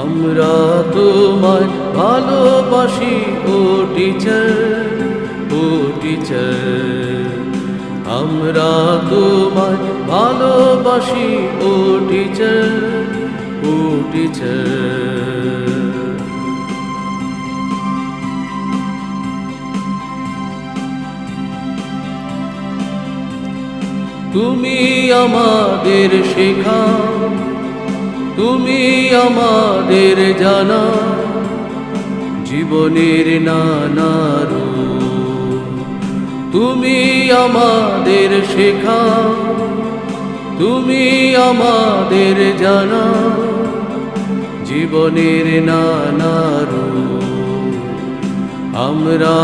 আমরা তোমায় ভালোবাসি ও টিচার, ও টিচার। আমরা তোমায় ভালোবাসি ও টিচার, ও টিচার। তুমি আমাদের শেখাও, তুমি আমাদের জানা জীবনের নানা রূপ। তুমি আমাদের শেখাও, তুমি আমাদের জানা জীবনের নানা রূপ। আমরা